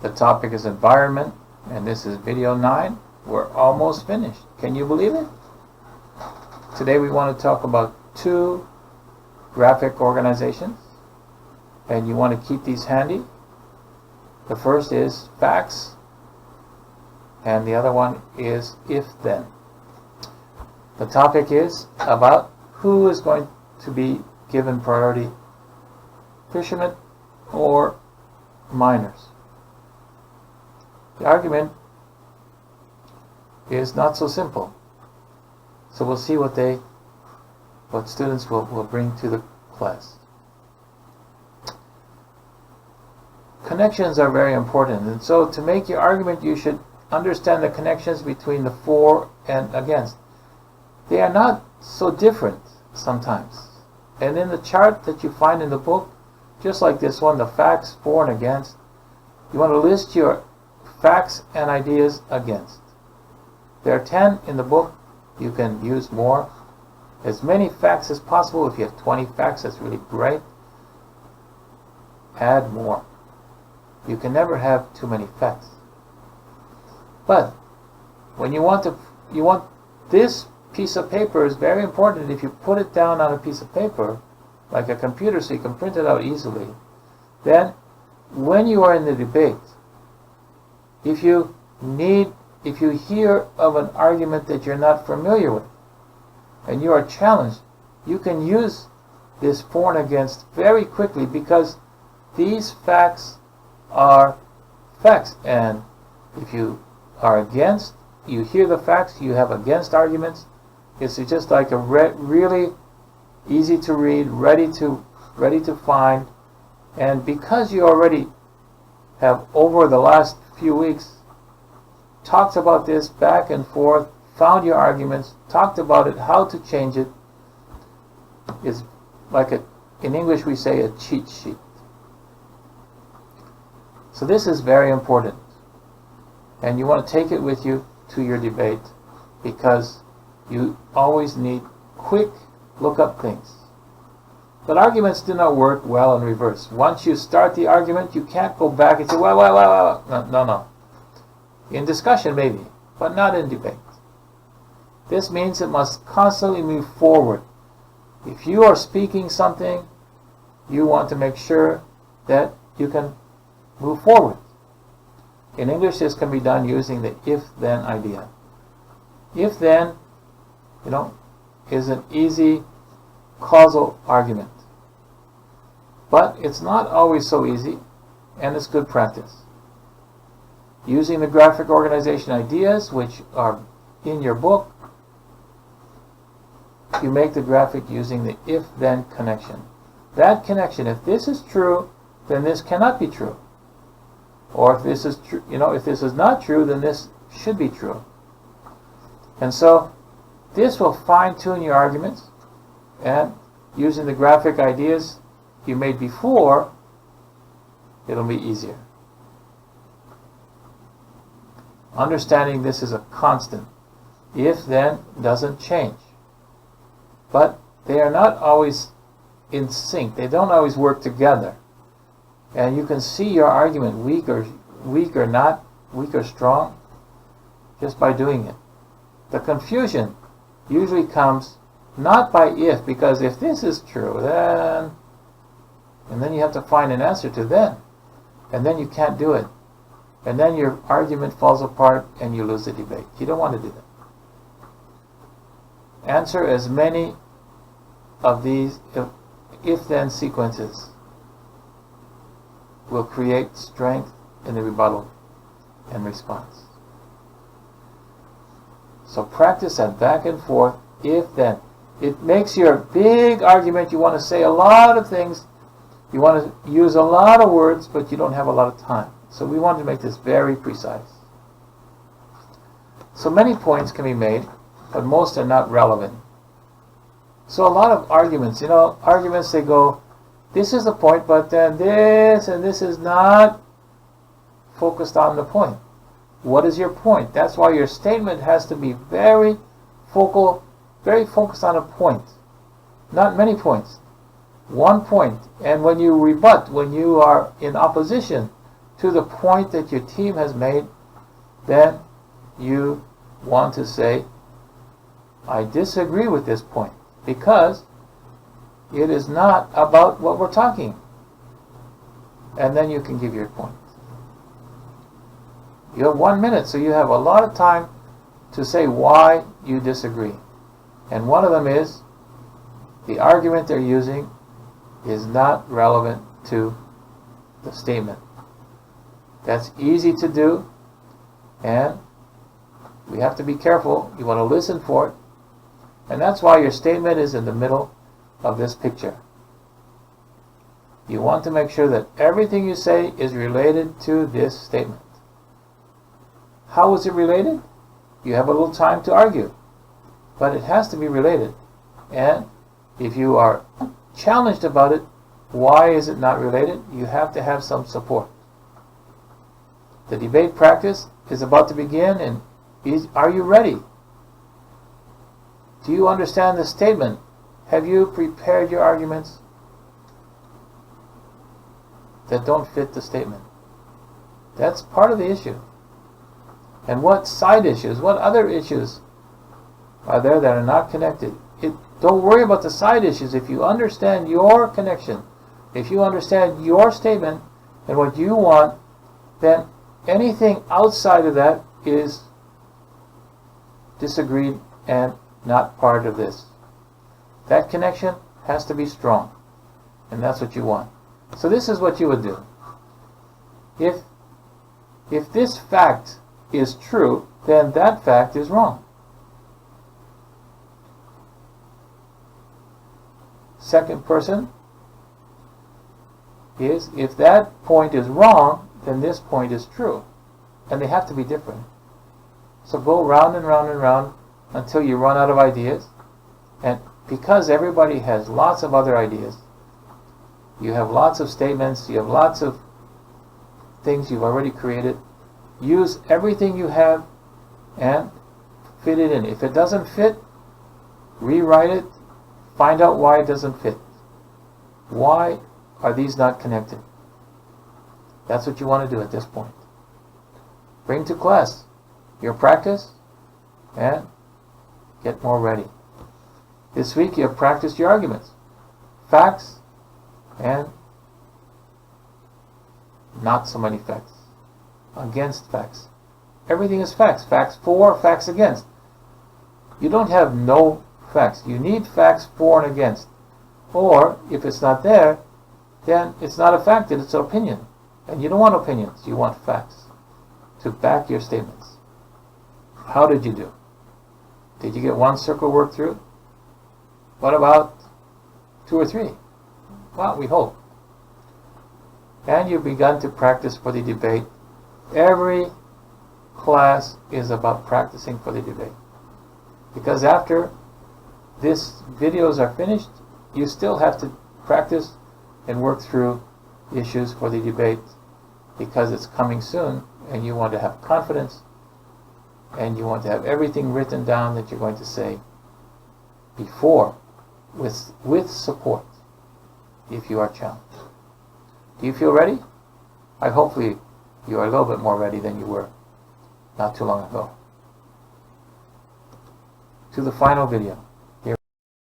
The topic is environment, and this is video 9. We're almost finished. Can you believe it? Today we want to talk about 2 graphic organizations, and you want to keep these handy. The first is facts, and the other one is if-then. The topic is about who is going to be given priority, fishermen or miners. The argument is not so simple. So we'll see what students will bring to the class. Connections are very important, and so to make your argument you should understand the connections between the for and against. They are not so different sometimes. And in the chart that you find in the book, just like this one, the facts, for and against, you want to list your facts and ideas against. There are 10 in the book. You can use more. As many facts as possible. If you have 20 facts, that's really great. Add more. You can never have too many facts. But when you want this piece of paper is very important. If you put it down on a piece of paper, like a computer, so you can print it out easily, then when you are in the debate, if you hear of an argument that you're not familiar with and you are challenged, you can use this for and against very quickly, because these facts are facts, and if you are against, you hear the facts, you have against arguments. It's just like a really easy to read, ready to find, and because you already have over the last few weeks talked about this back and forth, found your arguments, talked about it, how to change it, is like in English we say a cheat sheet. So this is very important, and you want to take it with you to your debate, because you always need quick look up things. But arguments do not work well in reverse. Once you start the argument, you can't go back and say, well. No. In discussion maybe, but not in debate. This means it must constantly move forward. If you are speaking something, you want to make sure that you can move forward. In English, this can be done using the if-then idea. If-then, is an easy causal argument. But it's not always so easy, and it's good practice. Using the graphic organization ideas, which are in your book, you make the graphic using the if-then connection. That connection, if this is true, then this cannot be true. Or if this is true, if this is not true, then this should be true. And so this will fine-tune your arguments, and using the graphic ideas you made before, it'll be easier. Understanding this is a constant. If-then doesn't change. But they are not always in sync. They don't always work together. And you can see your argument weak or strong just by doing it. The confusion usually comes not by if, because if this is true, then, and then you have to find an answer to then, and then you can't do it, and then your argument falls apart and you lose the debate. You don't want to do that. Answer as many of these if-then sequences will create strength in the rebuttal and response. So practice that back and forth, if-then. It makes your big argument. You want to say a lot of things. You want to use a lot of words, but you don't have a lot of time. So we want to make this very precise. So many points can be made, but most are not relevant. So a lot of arguments, they go, this is the point, but then this and this is not focused on the point. What is your point? That's why your statement has to be very focal, very focused on a point. Not many points. One point. And when you rebut, when you are in opposition, to the point that your team has made, then you want to say, I disagree with this point because it is not about what we're talking. And then you can give your point. You have 1 minute, so you have a lot of time to say why you disagree. And one of them is the argument they're using is not relevant to the statement. That's easy to do, and we have to be careful. You want to listen for it, and that's why your statement is in the middle of this picture. You want to make sure that everything you say is related to this statement. How is it related? You have a little time to argue, but it has to be related. And if you are challenged about it, why is it not related? You have to have some support. The debate practice is about to begin, and are you ready? Do you understand the statement? Have you prepared your arguments that don't fit the statement? That's part of the issue. And what side issues, what other issues are there that are not connected? Don't worry about the side issues. If you understand your connection, if you understand your statement and what you want, then anything outside of that is disagreed and not part of this. That connection has to be strong, and that's what you want. So this is what you would do. If this fact is true, then that fact is wrong. Second person is, if that point is wrong, then this point is true. And they have to be different. So go round and round and round until you run out of ideas. And because everybody has lots of other ideas, you have lots of statements, you have lots of things you've already created, use everything you have and fit it in. If it doesn't fit, rewrite it, find out why it doesn't fit. Why are these not connected? That's what you want to do at this point. Bring to class your practice and get more ready. This week you have practiced your arguments, facts, and not so many facts. Against facts. Everything is facts. Facts for, facts against. You don't have no facts. You need facts for and against. Or, if it's not there, then it's not a fact, it's an opinion. And you don't want opinions, you want facts to back your statements. How did you do? Did you get one circle worked through? What about 2 or 3? Well, we hope. And you've begun to practice for the debate. Every class is about practicing for the debate. Because after these videos are finished, you still have to practice and work through issues for the debate, because it's coming soon and you want to have confidence and you want to have everything written down that you're going to say before, with support, if you are challenged. Do you feel ready? Hopefully you are a little bit more ready than you were not too long ago. To the final video.